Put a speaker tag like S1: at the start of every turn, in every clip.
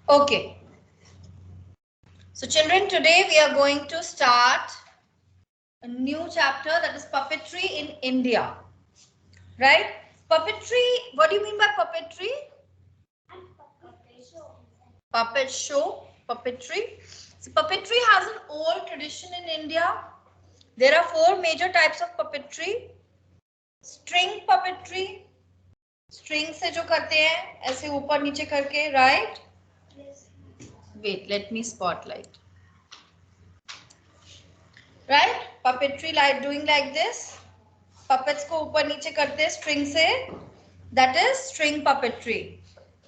S1: Okay. So children, today we are going to start a new chapter, that is puppetry in India. Right? Puppetry, what do you mean by puppetry? Puppet show, puppetry. So puppetry has an old tradition in India. There are four major types of puppetry. String puppetry, string से जो करते हैं ऐसे ऊपर नीचे करके, right? Wait, let me spotlight. Right? Puppetry like doing like this. Puppets को ऊपर नीचे करते हैं string से. That is string puppetry.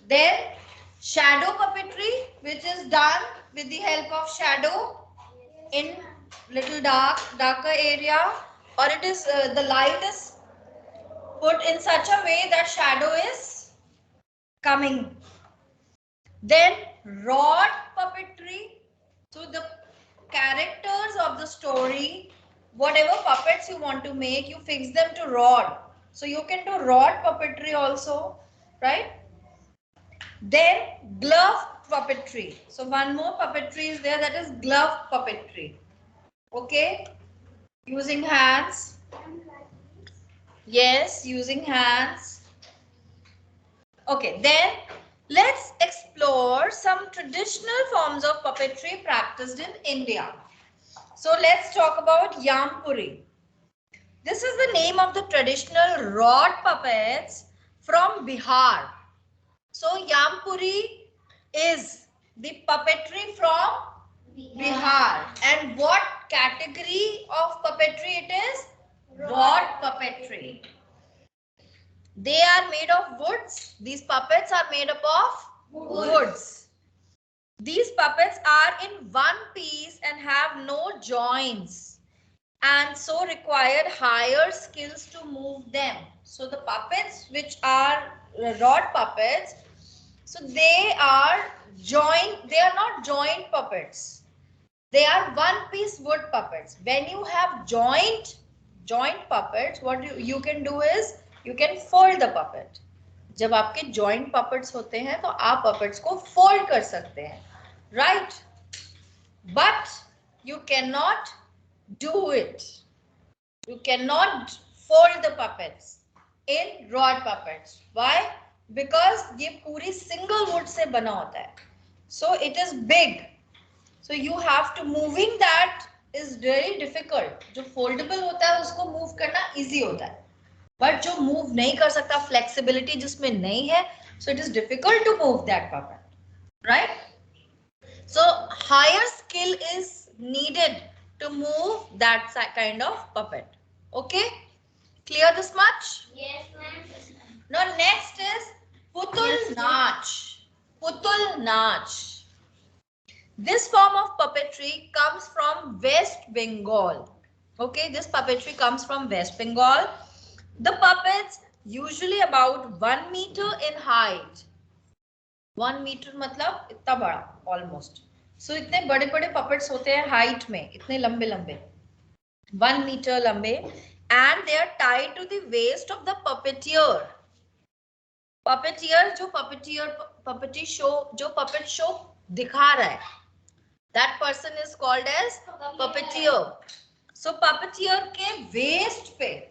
S1: Then shadow puppetry, which is done with the help of shadow in little darker area, or it is the light is put in such a way that shadow is coming. Then rod puppetry. So the characters of the story, whatever puppets you want to make, you fix them to rod. So you can do rod puppetry also, right? Then glove puppetry. So one more puppetry is there, that is glove puppetry. Okay, using hands. Yes, using hands. Okay, then let's explore some traditional forms of puppetry practiced in India. So let's talk about Yampuri. This is the name of the traditional rod puppets from Bihar. So Yampuri is the puppetry from Bihar. And what category of puppetry it is? Rod puppetry. They are made of woods. These puppets are made up of woods. These puppets are in one piece and have no joints, and so require higher skills to move them. So the puppets which are rod puppets, so they are not joint puppets. They are one piece wood puppets. When you have joint puppets, what you can do is you can fold the puppet. जब आपके joint puppets होते हैं तो आप puppets को fold कर सकते हैं, right? But you cannot do it. You cannot fold the puppets in rod puppets. Why? Because ये पूरी single wood से बना होता है. So it is big. So you have to moving that is really difficult. जो foldable होता है उसको move करना easy होता है. But जो move नहीं कर सकता, flexibility जिसमें नहीं है, so it is difficult to move that puppet, right? So higher skill is needed to move that kind of puppet. Okay, clear this much? Yes, ma'am. Now next is Putul Nach. Putul Nach. This form of puppetry comes from West Bengal. Okay, this puppetry comes from West Bengal. The puppets usually about 1 meter in height. 1 meter मतलब इतना बड़ा almost. So इतने बड़े बड़े puppets होते हैं height में, इतने लंबे लंबे, 1 meter लंबे, and they are tied to the waist of the puppeteer. Puppeteer जो puppet show दिखा रहा है, that person is called as puppeteer. So puppeteer के waist पे,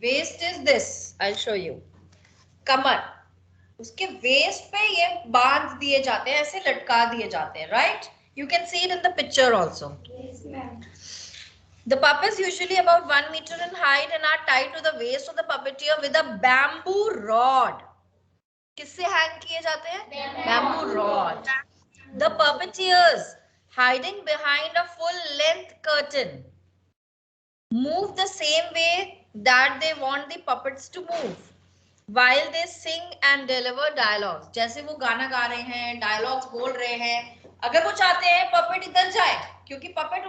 S1: waist is this, I'll show you, कमर, उसके waist पे ये बांध दिए जाते हैं, ऐसे लटका दिए जाते हैं, right? You can see it in the picture also. Yes, ma'am. The puppets usually about 1 meter in height and are tied to the waist of the puppeteer with a bamboo rod. किससे hang किए जाते हैं? Bamboo rod. The puppeteers hiding behind a full-length curtain move the same way that they want the puppets to move while they sing and deliver dialogues. जैसे वो गाना गा रहे हैं, dialogues बोल रहे हैं, अगर वो चाहते हैं puppet इधर जाए, क्योंकि puppet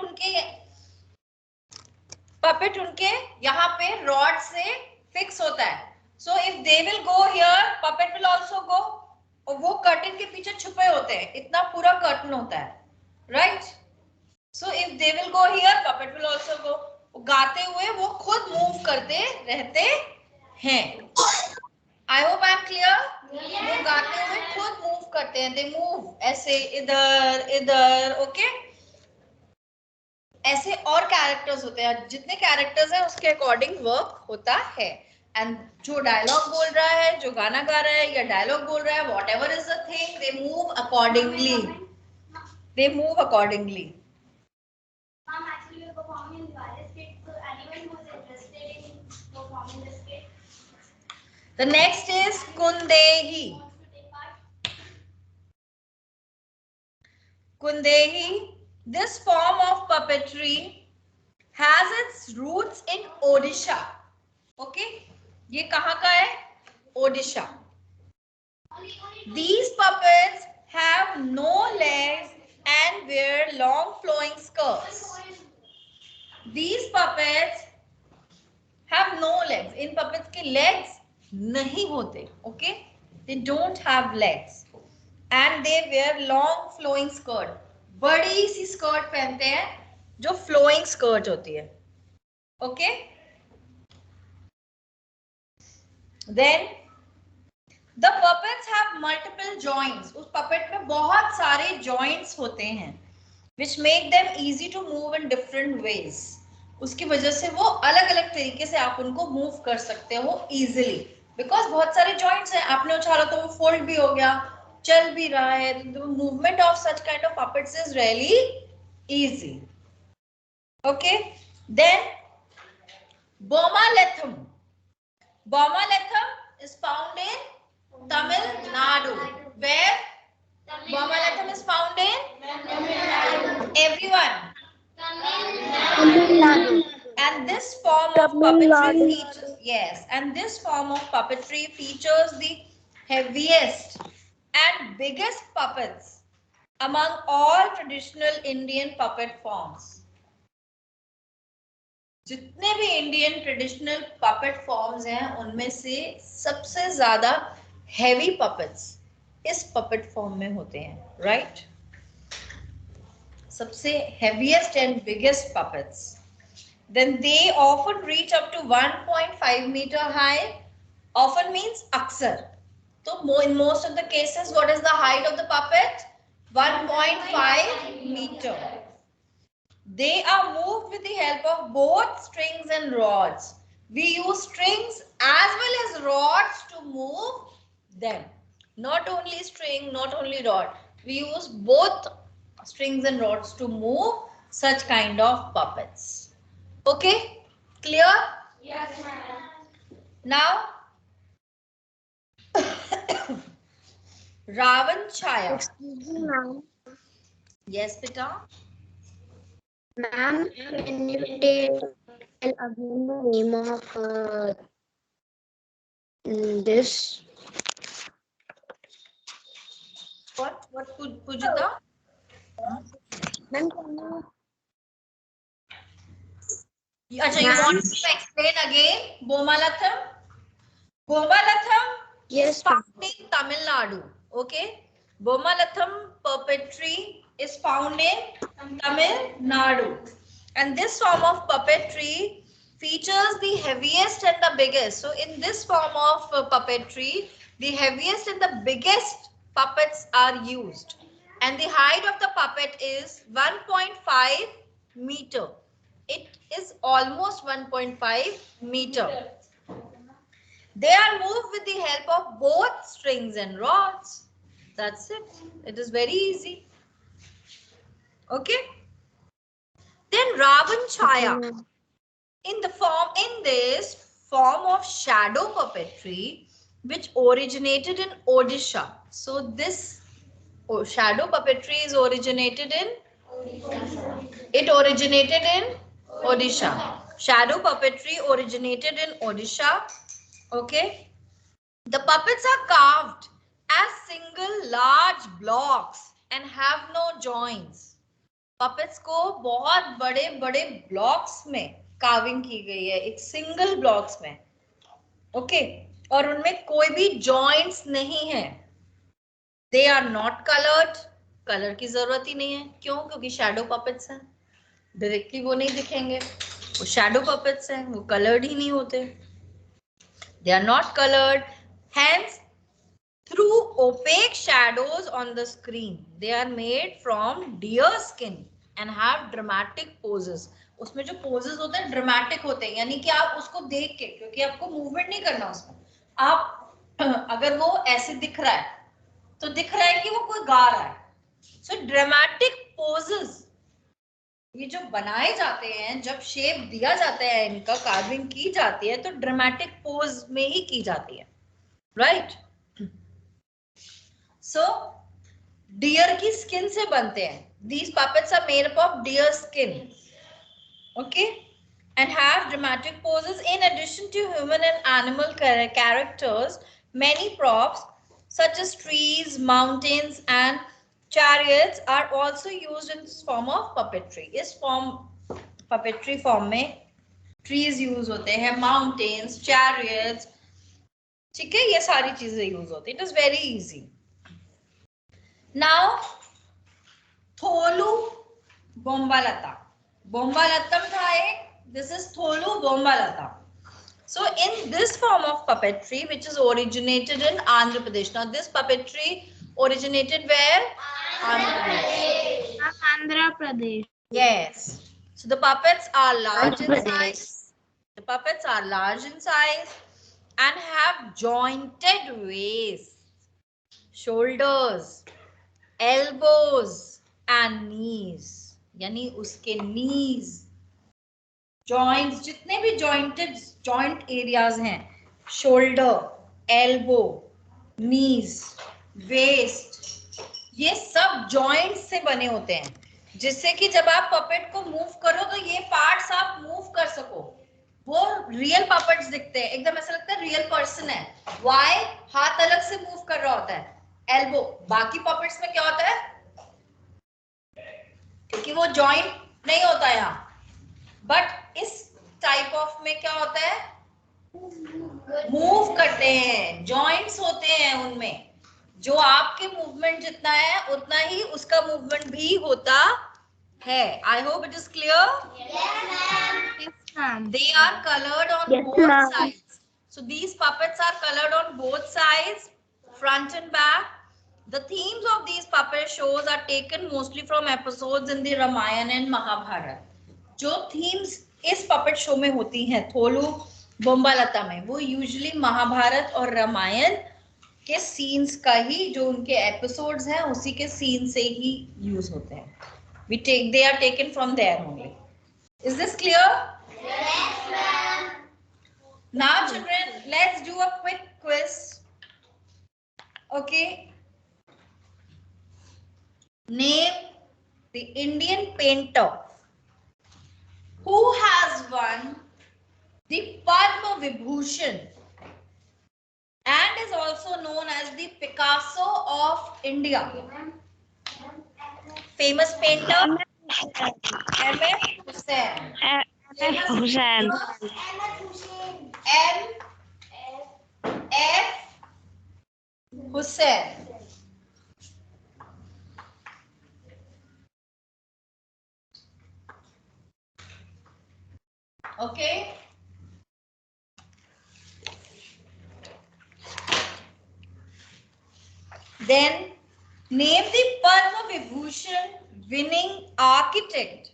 S1: उनके यहाँ पे rod से fix होता है. So if they will go here, puppet will also go. और वो कर्टन के पीछे छुपे होते हैं, इतना पूरा कर्टन होता है, right? So if they will go here, puppet will also go. गाते हुए वो खुद मूव करते रहते हैं. I hope I am clear. वो गाते हुए खुद मूव करते हैं, दे मूव ऐसे इधर इधर, ओके। ऐसे और कैरेक्टर्स होते हैं, जितने कैरेक्टर्स हैं उसके अकॉर्डिंग वर्क होता है। एंड जो डायलॉग बोल रहा है, जो गाना गा रहा है या डायलॉग बोल रहा है, what ever is the thing, they move accordingly, they move accordingly. The next is Kundehi. Kundehi, this form of puppetry has its roots in Odisha. Okay, ये कहाँ का है? Odisha. These puppets have no legs and wear long flowing skirts. These puppets have no legs. In puppets के legs नहीं होते. Okay, they don't have legs. And they wear long flowing skirt. बड़ी सी skirt पहनते हैं जो flowing skirt होती है. Okay. Then the puppets have multiple joints. उस puppet में बहुत सारे joints होते हैं, which make them easy to move in different ways. उसकी वजह से वो अलग अलग तरीके से आप उनको move कर सकते हो easily. Because बहुत सारे joints हैं, आपने उछाला तो वो fold भी हो गया, चल भी रहा है. The movement of such kind of puppets is really easy. Okay. Then Boma Letham. Boma Letham is found in Tamil Nadu. Where Boma Letham is found in? Everyone.
S2: Tamil Nadu.
S1: And this form of puppetry features, yes, and this form of puppetry features the heaviest and biggest puppets among all traditional Indian puppet forms. जितने भी Indian traditional puppet forms हैं उनमें से सबसे ज्यादा heavy puppets इस puppet form में होते हैं, राइट? सबसे heaviest and biggest puppets. Then they often reach up to 1.5 meter high. Often means aksar. So in most of the cases, what is the height of the puppet? 1.5 meter. They are moved with the help of both strings and rods. We use strings as well as rods to move them. Not only string, not only rod. We use both strings and rods to move such kind of puppets. Okay? Clear?
S2: Yes, ma'am.
S1: Now, Ravan Chaya.
S2: Excuse me, ma'am.
S1: Yes, beta.
S2: Ma'am, can you tell again the name of this?
S1: What Pujita?
S2: Ma'am, can you?
S1: Acha, you want me to explain again? Bomalatham? Bomalatham
S2: Yes,
S1: is found in Tamil Nadu. Okay? Bomalatham puppetry is found in Tamil Nadu. And this form of puppetry features the heaviest and the biggest. So in this form of puppetry, the heaviest and the biggest puppets are used. And the height of the puppet is 1.5 meter. It is almost 1.5 meter. They are moved with the help of both strings and rods. That's it. It is very easy. Okay. Then Ravan Chaya. In this form of shadow puppetry, which originated in Odisha. So this shadow puppetry is originated in? It originated in Odisha. Shadow puppetry originated in Odisha. Okay. The puppets are carved as single large blocks and have no joints. Puppets को बहुत बड़े बड़े blocks में carving की गई है, एक single blocks में. Okay. और उनमें कोई भी joints नहीं है. They are not colored. Colour की जरूरत ही नहीं है. क्यों? क्योंकि shadow puppets हैं. Directly वो नहीं दिखेंगे. वो shadow puppets हैं, वो colored ही नहीं होते. They are not colored. Hence, through opaque shadows on the screen, they are made from deer skin and have dramatic poses. उसमें जो poses होते हैं dramatic होते हैं, यानी कि आप उसको देख के, क्योंकि आपको movement नहीं करना उसमें, आप अगर वो ऐसे दिख रहा है तो दिख रहा है कि वो कोई गा रहा है. So dramatic poses ये जो बनाए जाते हैं, जब शेप दिया जाता है, इनका कार्विंग की जाती है, तो ड्रामेटिक पोज में ही की जाती है, राइट? सो डियर की स्किन से बनते हैं. These puppets are made up of deer skin, okay, and have dramatic poses. In addition to human and animal characters, many props such as trees, mountains, and chariots are also used in this form of puppetry. इस form puppetry form में trees use होते हैं, mountains, chariots, ठीक है, ये सारी चीजें use होती हैं. It is very easy. Now, Tholu Bombalata. Bombalattam tha ek. This is Tholu Bombalata. So, in this form of puppetry, which is originated in Andhra Pradesh. Now, this puppetry originated where? Andhra Pradesh.
S2: Andhra Pradesh.
S1: Yes. So, the puppets are large in size. The puppets are large in size and have jointed waists, shoulders, elbows and knees. यानी उसके knees, joints, जितने भी jointed joint areas हैं, shoulder, elbow, knees, waist, ये सब joints से बने होते हैं, जिससे कि जब आप puppet को move करो तो ये parts आप move कर सको. वो रियल पपेट्स दिखते हैं, एकदम ऐसा लगता है रियल पर्सन है. Why? हाथ अलग से मूव कर रहा होता है, एल्बो. बाकी पपेट्स में क्या होता है, क्योंकि वो जॉइंट नहीं होता यहाँ, बट इस टाइप ऑफ में क्या होता है, मूव करते हैं, जॉइंट्स होते हैं उनमें. जो आपके मूवमेंट जितना है उतना ही उसका मूवमेंट भी होता है. I hope it is clear. They are colored on both sides. So these puppets are colored on both sides, front and back. The themes of these puppet shows are taken mostly from episodes in the Ramayana and Mahabharata. जो themes इस puppet show में होती हैं थोलू बोम्बालता में, वो usually Mahabharat और रामायण के scenes का ही, जो उनके episodes हैं उसी के scenes से ही use होते हैं. They are taken from there only. Is this clear? Yes, ma'am. Now, children, let's do a quick quiz. Okay. Name the Indian painter who has won the Padma Vibhushan and is also known as the Picasso of India. Famous painter? M.F. Hussain.
S2: Hussain.
S1: M.F. Hussain. Okay. Then name the Padma Vibhushan winning architect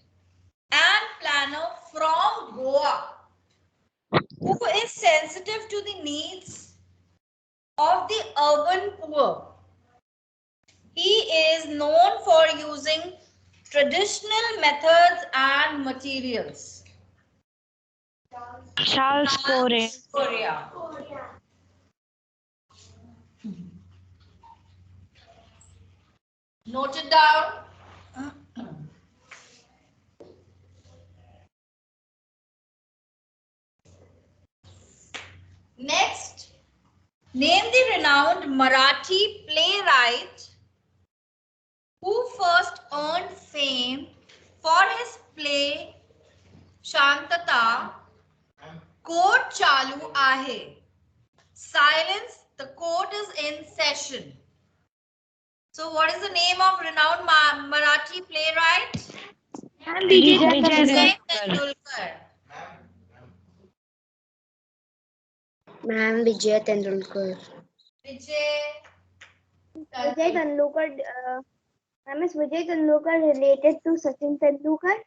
S1: and planner from Goa who is sensitive to the needs of the urban poor. He is known for using traditional methods and materials.
S2: Charles
S1: Korea. Note it down. Next, name the renowned Marathi playwright who first earned fame for his play Shantata, Court Chalu Ahe. Silence, the court is in session. So what is the name of renowned Marathi playwright? Vijay Tendulkar.
S2: Ma'am, Vijay Tendulkar.
S1: Vijay.
S2: Vijay Tendulkar. Is Vijay Tendulkar related to Sachin Tendulkar?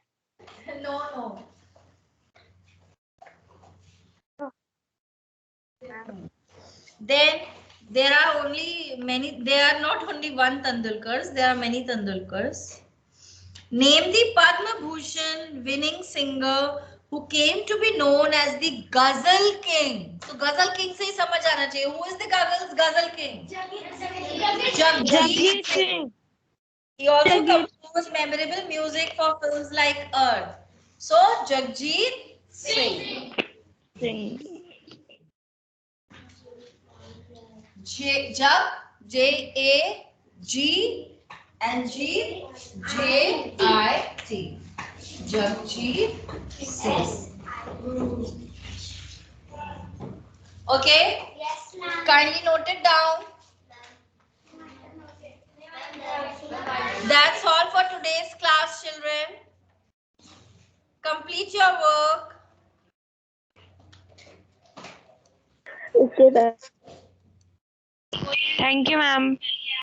S1: No. Then there are not only one Tendulkars, there are many Tendulkars. Name the Padma Bhushan winning singer who came to be known as the Ghazal King. So Ghazal King से ही समझ आना चाहिए. Who is the Ghazal King? Jagjit Singh. He also composed memorable music for films like Earth. So Jagjit Singh. J-A-G and G-J-I-T. Jagjit Singh. Okay? Yes, ma'am. Kindly note it down. That's all for today's class, children. Complete your work.
S2: Okay, ma'am.
S3: Thank you, ma'am.